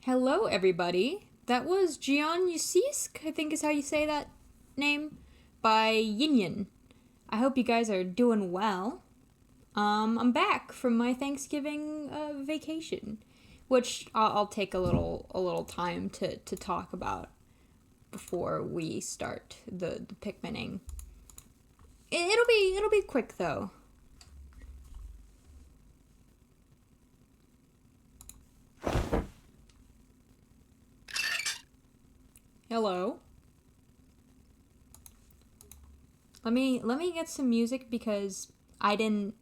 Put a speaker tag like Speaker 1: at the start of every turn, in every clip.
Speaker 1: Hello, everybody. That was Jian Yusisk, I think is how you say that name, by Yin Yin. I hope you guys are doing well. I'm back from my Thanksgiving vacation, which I'll take a little time to talk about before we start the Pikmining. It'll be quick though. Hello. Let me get some music because I didn't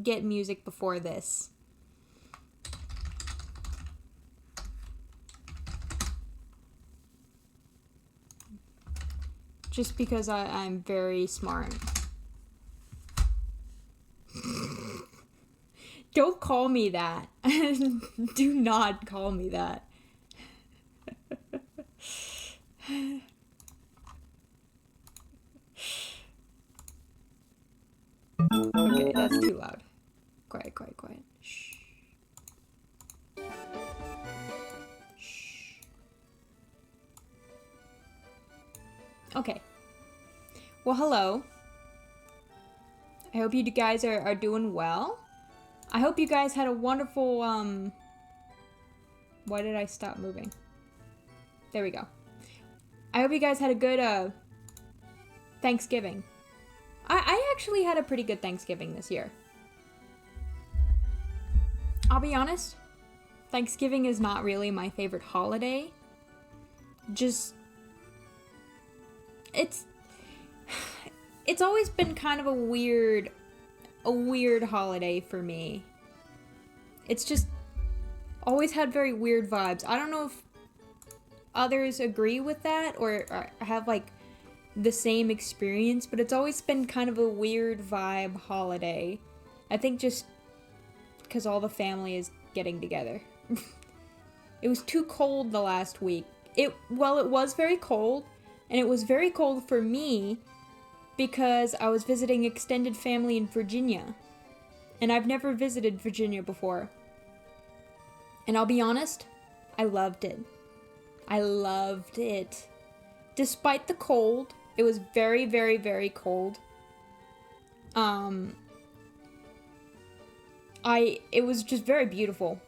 Speaker 1: get music before this. Just because I'm very smart. Don't call me that. Do not call me that. Okay, that's too loud. Quiet, quiet, quiet. Shh. Shh. Okay. Well, hello. I hope you guys are doing well. I hope you guys had a wonderful, Why did I stop moving? There we go. I hope you guys had a good, Thanksgiving. I actually had a pretty good Thanksgiving this year. I'll be honest, Thanksgiving is not really my favorite holiday. Just, it's always been kind of a weird holiday for me. It's just always had very weird vibes. I don't know if others agree with that or have like the same experience, but it's always been kind of a weird vibe holiday. I think just because all the family is getting together. It was too cold the last week. It was very cold, and it was very cold for me because I was visiting extended family in Virginia. And I've never visited Virginia before. And I'll be honest, I loved it. I loved it. Despite the cold, it was very, very, very cold. It was just very beautiful.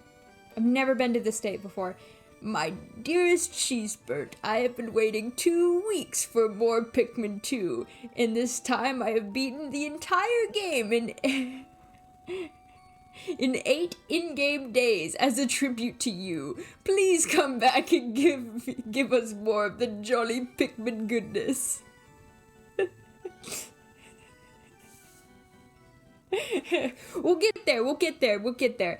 Speaker 1: I've never been to this state before. My dearest Cheesebird, I have been waiting 2 weeks for more Pikmin 2, and this time I have beaten the entire game in 8 in-game days as a tribute to you. Please come back and give us more of the jolly Pikmin goodness. We'll get there.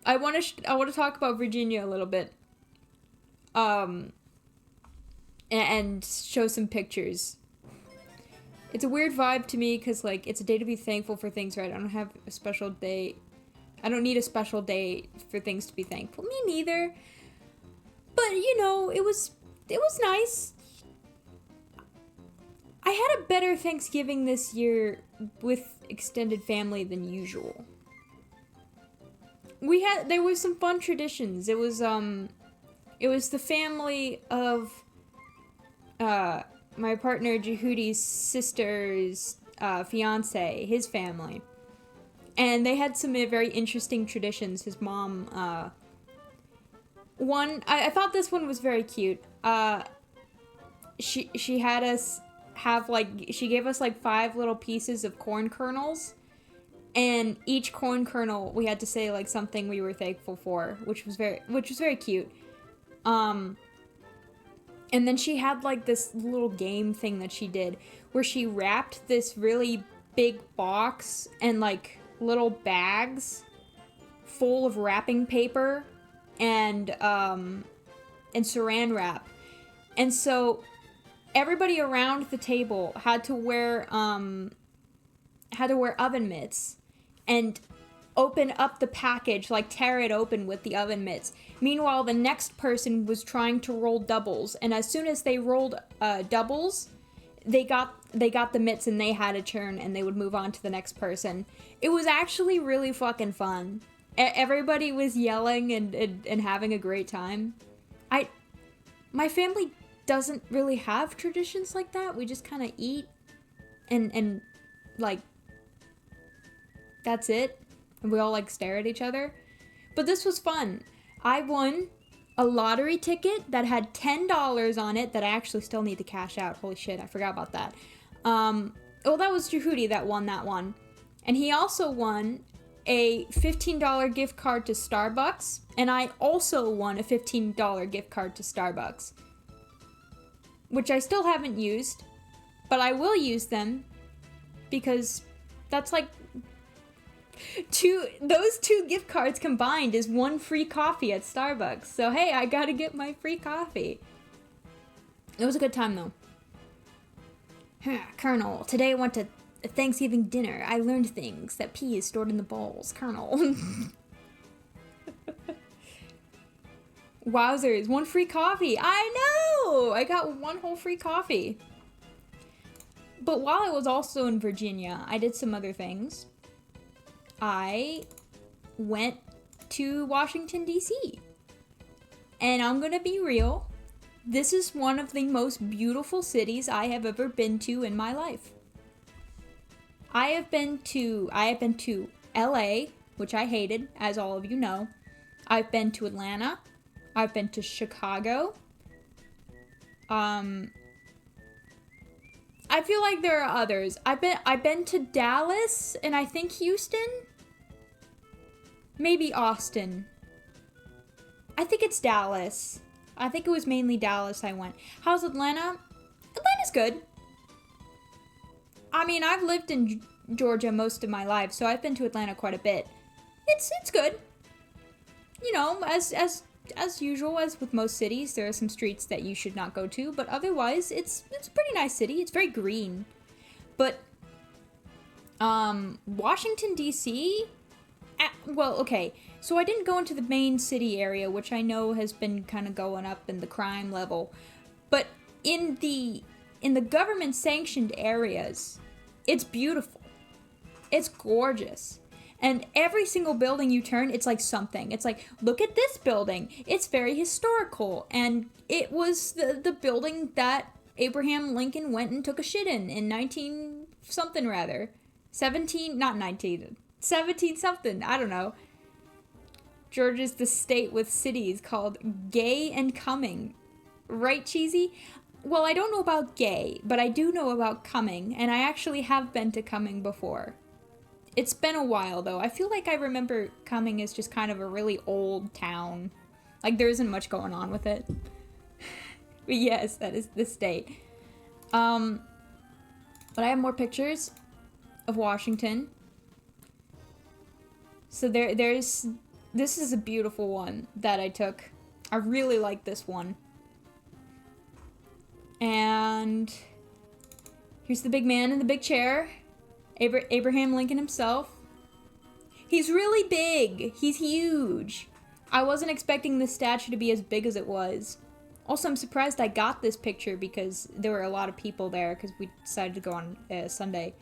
Speaker 1: I want to talk about Virginia a little bit. And show some pictures. It's a weird vibe to me because, like, it's a day to be thankful for things, right? I don't have a special day. I don't need a special day for things to be thankful. Me neither. But, you know, it was nice. I had a better Thanksgiving this year with extended family than usual. There was some fun traditions. It was the family of my partner Jehudi's sister's fiance, his family. And they had some very interesting traditions. His mom, I thought this one was very cute. She had us have, like, she gave us, like, 5 little pieces of corn kernels. And each corn kernel, we had to say, like, something we were thankful for, which was very cute. And then she had, like, this little game thing that she did where she wrapped this really big box and, like, little bags full of wrapping paper and saran wrap. And so everybody around the table had to wear oven mitts and open up the package, like tear it open with the oven mitts. Meanwhile, the next person was trying to roll doubles, and as soon as they rolled doubles, they got the mitts and they had a turn, and they would move on to the next person. It was actually really fucking fun. Everybody was yelling and having a great time. My family doesn't really have traditions like that. We just kind of eat and like that's it. And we all like stare at each other. But this was fun. I won a lottery ticket that had $10 on it that I actually still need to cash out. Holy shit, I forgot about that. Well, that was Jehudi that won that one. And he also won a $15 gift card to Starbucks. And I also won a $15 gift card to Starbucks. Which I still haven't used. But I will use them. Because that's like... those two gift cards combined is one free coffee at Starbucks. So hey, I gotta get my free coffee. It was a good time though. Colonel, today I went to a Thanksgiving dinner. I learned things that pee is stored in the bowls. Colonel. Wowzers, one free coffee. I know! I got one whole free coffee. But while I was also in Virginia, I did some other things. I went to Washington, D.C. And I'm gonna be real. This is one of the most beautiful cities I have ever been to in my life. I have been to LA, which I hated, as all of you know. I've been to Atlanta. I've been to Chicago. I feel like there are others. I've been to Dallas and I think Houston. Maybe Austin. I think it's Dallas. I think it was mainly Dallas I went. How's Atlanta? Atlanta's good. I mean, I've lived in Georgia most of my life, so I've been to Atlanta quite a bit. It's good. You know, as usual, as with most cities, there are some streets that you should not go to, but otherwise, it's a pretty nice city. It's very green. But Washington, D.C., well, okay, so I didn't go into the main city area, which I know has been kind of going up in the crime level, but in the government-sanctioned areas, it's beautiful. It's gorgeous. And every single building you turn, it's like something. It's like, look at this building. It's very historical. And it was the building that Abraham Lincoln went and took a shit in 19-something rather. 17, not 19, 17-something, I don't know. Georgia's the state with cities called Gay and Cumming. Right, Cheesy? Well, I don't know about Gay, but I do know about Cumming, and I actually have been to Cumming before. It's been a while, though. I feel like I remember Cumming as just kind of a really old town. Like, there isn't much going on with it. But yes, that is the state. But I have more pictures of Washington. So this is a beautiful one that I took. I really like this one. And here's the big man in the big chair. Abraham Lincoln himself. He's really big. He's huge. I wasn't expecting this statue to be as big as it was. Also, I'm surprised I got this picture because there were a lot of people there because we decided to go on Sunday.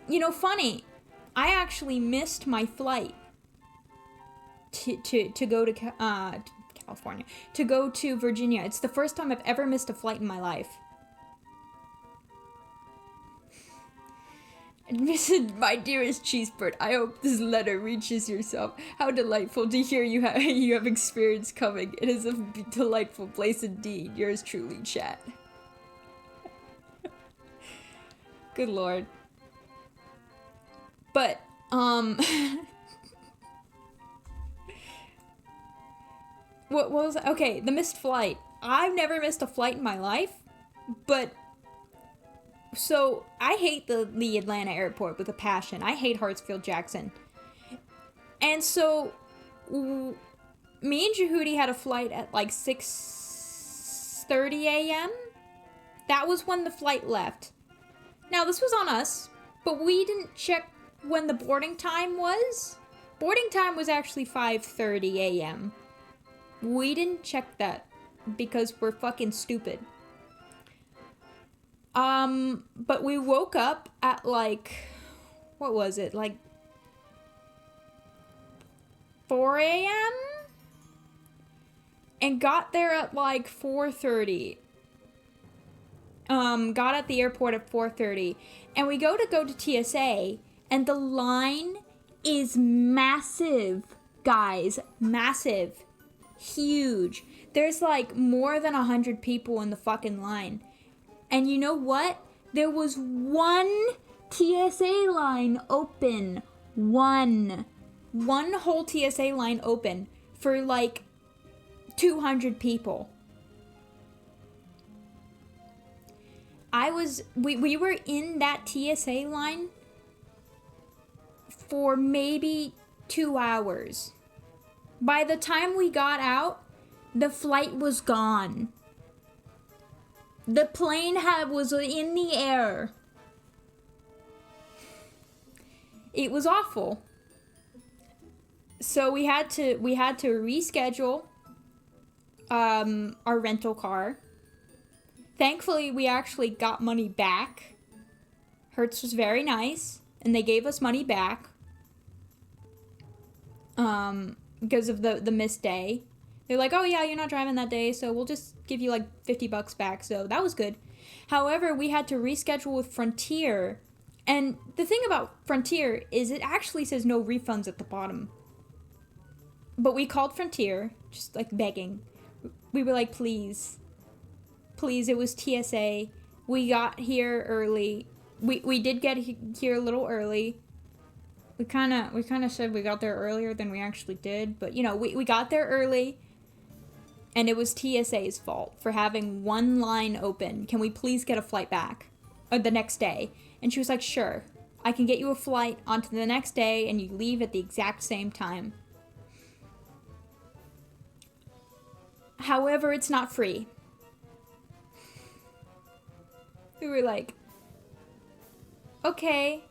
Speaker 1: You know, funny, I actually missed my flight to go to California, to go to Virginia. It's the first time I've ever missed a flight in my life. My dearest Cheesebird, I hope this letter reaches yourself. How delightful to hear you have experience coming. It is a delightful place indeed. Yours truly, chat. Good lord. But, what was that? Okay, the missed flight. I've never missed a flight in my life, but, so, I hate the Atlanta airport with a passion. I hate Hartsfield-Jackson. And so, me and Jehudi had a flight at like 6:30 a.m. That was when the flight left. Now, this was on us, but we didn't check when the boarding time was. Boarding time was actually 5:30 a.m. We didn't check that because we're fucking stupid. But we woke up at like, what was it, like 4 a.m.? And got there at like 4:30. Got at the airport at 4:30. And we go to TSA, and the line is massive, guys. Massive. Huge. There's like more than 100 people in the fucking line. And you know what? There was one TSA line open. One whole TSA line open for like 200 people. We were in that TSA line for maybe 2 hours. By the time we got out, the flight was gone. The plane was in the air. It was awful. So we had to reschedule our rental car. Thankfully, we actually got money back. Hertz was very nice, and they gave us money back. Because of the missed day. They're like, oh yeah, you're not driving that day, so we'll just give you like $50 back, so that was good. However, we had to reschedule with Frontier, and the thing about Frontier is it actually says no refunds at the bottom. But we called Frontier, just like begging. We were like, please, it was TSA. We got here early. We did get here a little early. We kind of said we got there earlier than we actually did, but you know, we got there early, and it was TSA's fault for having one line open. Can we please get a flight back the next day? And she was like, sure, I can get you a flight onto the next day, and you leave at the exact same time. However, it's not free. We were like, okay.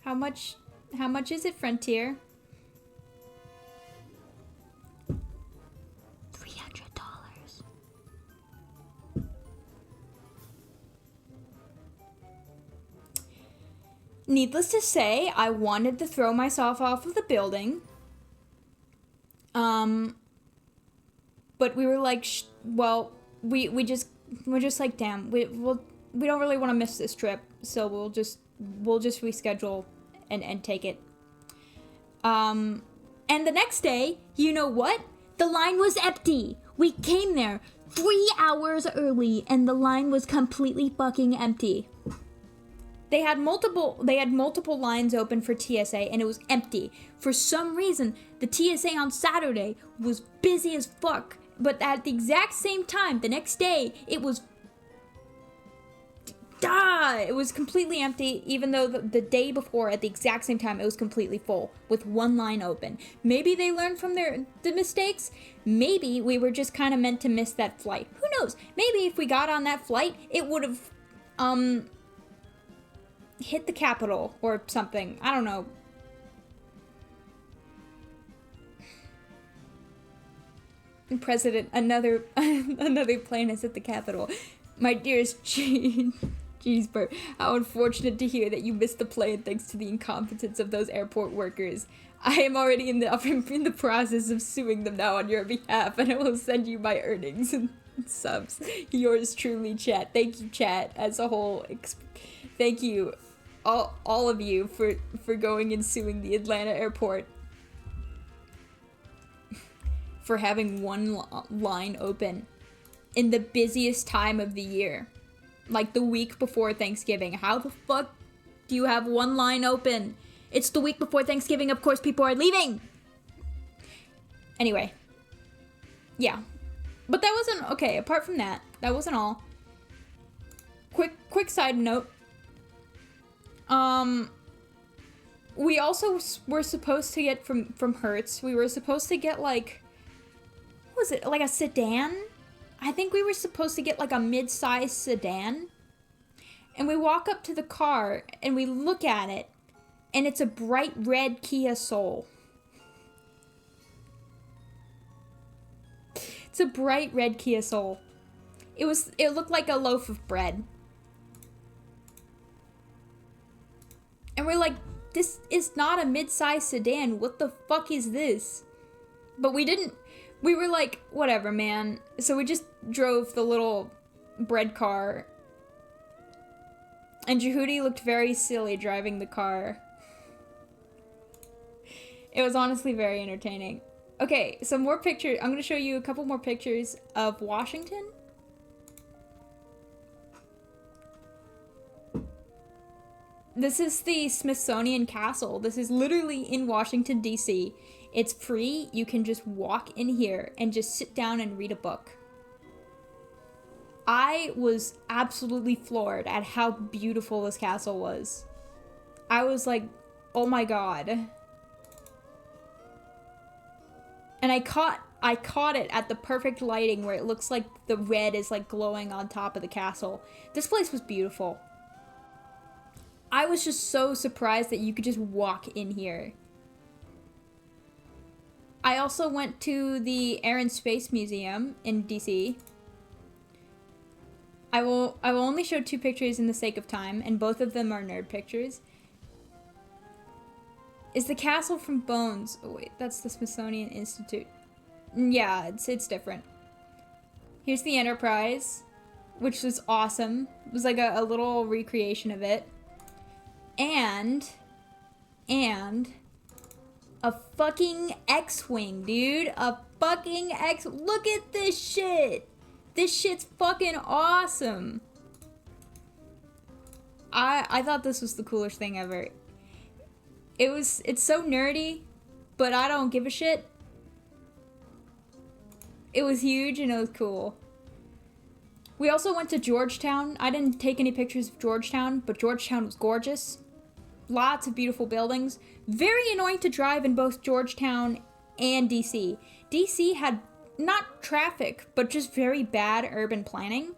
Speaker 1: How much is it, Frontier? $300. Needless to say, I wanted to throw myself off of the building. But we were like, we're just like, damn, we don't really want to miss this trip, so we'll just reschedule and take it. And the next day, you know what? The line was empty. We came there 3 hours early, and the line was completely fucking empty. They had multiple lines open for TSA, and it was empty. For some reason, the TSA on Saturday was busy as fuck. But at the exact same time, the next day, it was completely empty, even though the day before, at the exact same time, it was completely full, with one line open. Maybe they learned from the mistakes. Maybe we were just kind of meant to miss that flight. Who knows? Maybe if we got on that flight, it would have, hit the Capitol or something. I don't know. President, another plane has hit the Capitol. My dearest Cheeseburger, how unfortunate to hear that you missed the plane thanks to the incompetence of those airport workers. I am already in the process of suing them now on your behalf, and I will send you my earnings and subs. Yours truly, chat. Thank you, chat, as a whole. Thank you, all of you, for going and suing the Atlanta airport for having one line open in the busiest time of the year. Like the week before Thanksgiving. How the fuck do you have one line open? It's the week before Thanksgiving. Of course, people are leaving. Anyway. Yeah. But that wasn't... Okay, apart from that, that wasn't all. Quick side note. We also were supposed to get from Hertz. We were supposed to get like... What was it? Like a sedan? I think we were supposed to get like a mid-sized sedan. And we walk up to the car and we look at it, and it's a bright red Kia Soul. It's a bright red Kia Soul. It looked like a loaf of bread. And we're like, this is not a mid-size sedan. What the fuck is this? But we were like, whatever, man. So we just drove the little bread car. And Jehudi looked very silly driving the car. It was honestly very entertaining. Okay, some more pictures. I'm going to show you a couple more pictures of Washington. This is the Smithsonian Castle. This is literally in Washington, D.C. It's free. You can just walk in here and just sit down and read a book. I was absolutely floored at how beautiful this castle was. I was like, oh my god. And I caught it at the perfect lighting where it looks like the red is like glowing on top of the castle. This place was beautiful. I was just so surprised that you could just walk in here. I also went to the Air and Space Museum in DC. I will only show 2 pictures in the sake of time, and both of them are nerd pictures. Is the castle from Bones? Oh wait, that's the Smithsonian Institute. Yeah, it's different. Here's the Enterprise, which was awesome. It was like a little recreation of it. And a fucking X-Wing, dude. A fucking Look at this shit. This shit's fucking awesome. I thought this was the coolest thing ever. It's so nerdy, but I don't give a shit. It was huge and it was cool. We also went to Georgetown. I didn't take any pictures of Georgetown, but Georgetown was gorgeous. Lots of beautiful buildings. Very annoying to drive in both Georgetown and DC. DC had not traffic, but just very bad urban planning.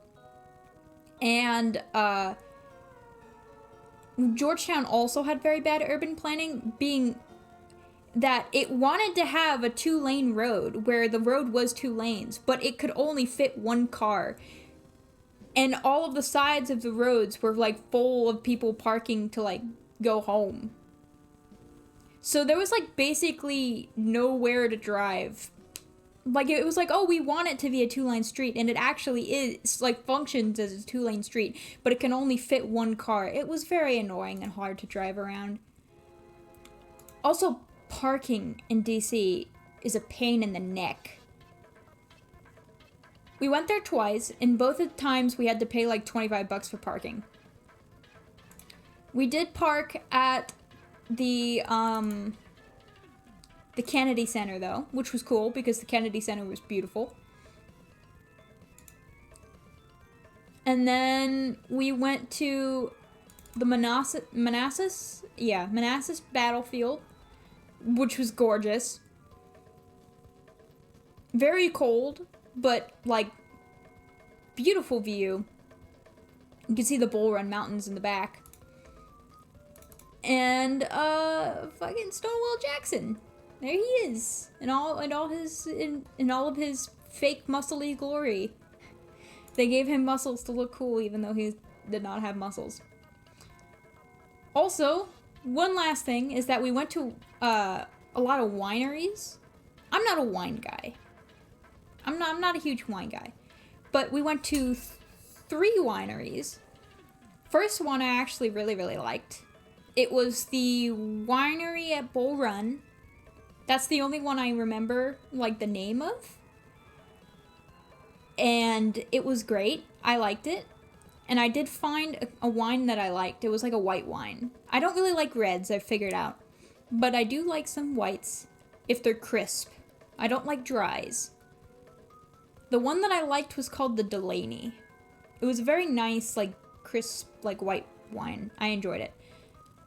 Speaker 1: And Georgetown also had very bad urban planning, being that it wanted to have a 2-lane road where the road was 2 lanes, but it could only fit 1 car. And all of the sides of the roads were like full of people parking to like go home. So there was like basically nowhere to drive. Like it was like, oh, we want it to be a 2-lane street, and it actually is, like, functions as a 2-lane street, but it can only fit 1 car. It was very annoying and hard to drive around. Also, parking in DC is a pain in the neck. We went there twice, and both of the times we had to pay like $25 for parking. We did park at the Kennedy Center, though, which was cool because the Kennedy Center was beautiful. And then we went to the Manassas battlefield, which was gorgeous. Very cold, but, like, beautiful view. You can see the Bull Run Mountains in the back. And, fucking Stonewall Jackson. There he is, in all of his fake muscly glory. They gave him muscles to look cool, even though he did not have muscles. Also, one last thing is that we went to a lot of wineries. I'm not a wine guy. I'm not a huge wine guy, but we went to 3 wineries. First one I actually really, really liked. It was the winery at Bull Run. That's the only one I remember, like, the name of. And it was great. I liked it. And I did find a wine that I liked. It was like a white wine. I don't really like reds, I've figured out. But I do like some whites, if they're crisp. I don't like dries. The one that I liked was called the Delaney. It was a very nice, like, crisp, like, white wine. I enjoyed it.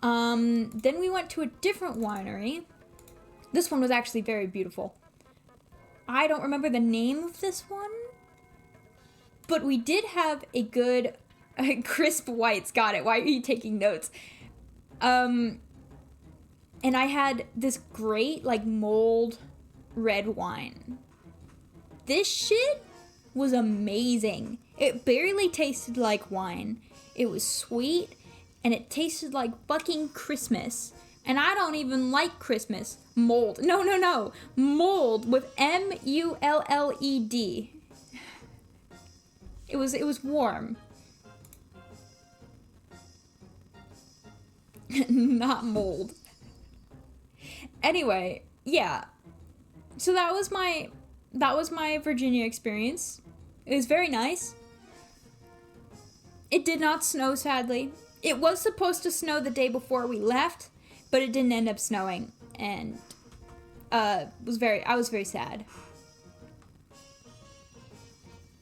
Speaker 1: Then we went to a different winery. This one was actually very beautiful. I don't remember the name of this one, but we did have a good crisp whites. Got it. Why are you taking notes? And I had this great, like, mulled red wine. This shit was amazing. It barely tasted like wine. It was sweet, and it tasted like fucking Christmas. And I don't even like Christmas. Mold. No. Mold with MULLED. It was warm. Not mold. Anyway, yeah. So that was my Virginia experience. It was very nice. It did not snow, sadly. It was supposed to snow the day before we left, but it didn't end up snowing, and I was very sad.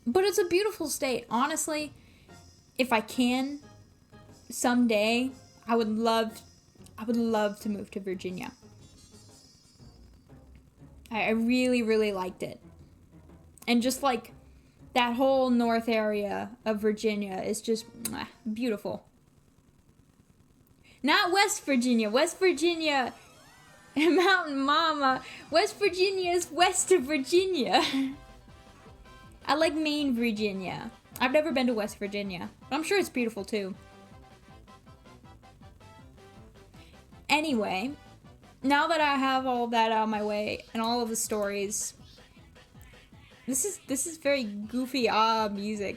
Speaker 1: But it's a beautiful state. Honestly, if I can, someday, I would love to move to Virginia. I really, really liked it. And just like that whole north area of Virginia is just beautiful. Not West Virginia. West Virginia, Mountain Mama. West Virginia is west of Virginia. I like Maine, Virginia. I've never been to West Virginia, but I'm sure it's beautiful too. Anyway, now that I have all of that out of my way and all of the stories, this is very goofy music.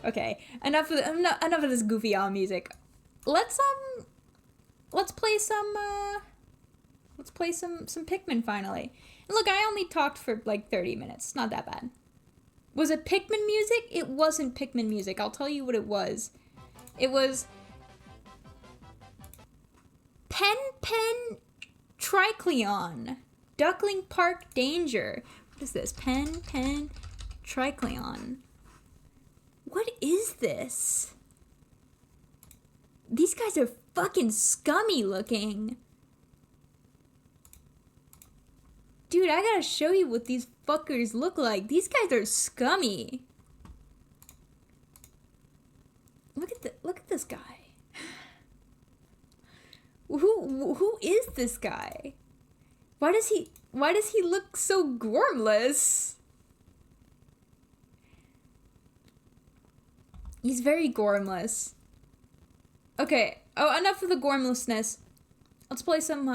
Speaker 1: Okay, enough of this goofy music. Let's play some Pikmin finally. And look, I only talked for like 30 minutes. Not that bad. Was it Pikmin music? It wasn't Pikmin music. I'll tell you what it was. It was Pen Tricleon. Duckling Park Danger. What is this? Pen Tricleon. What is this? These guys are fucking scummy looking. Dude, I gotta show you what these fuckers look like. These guys are scummy. Look at this guy. Who is this guy? Why does he look so gormless? He's very gormless. Okay. Oh, enough of the gormlessness. Let's play some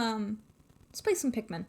Speaker 1: Pikmin.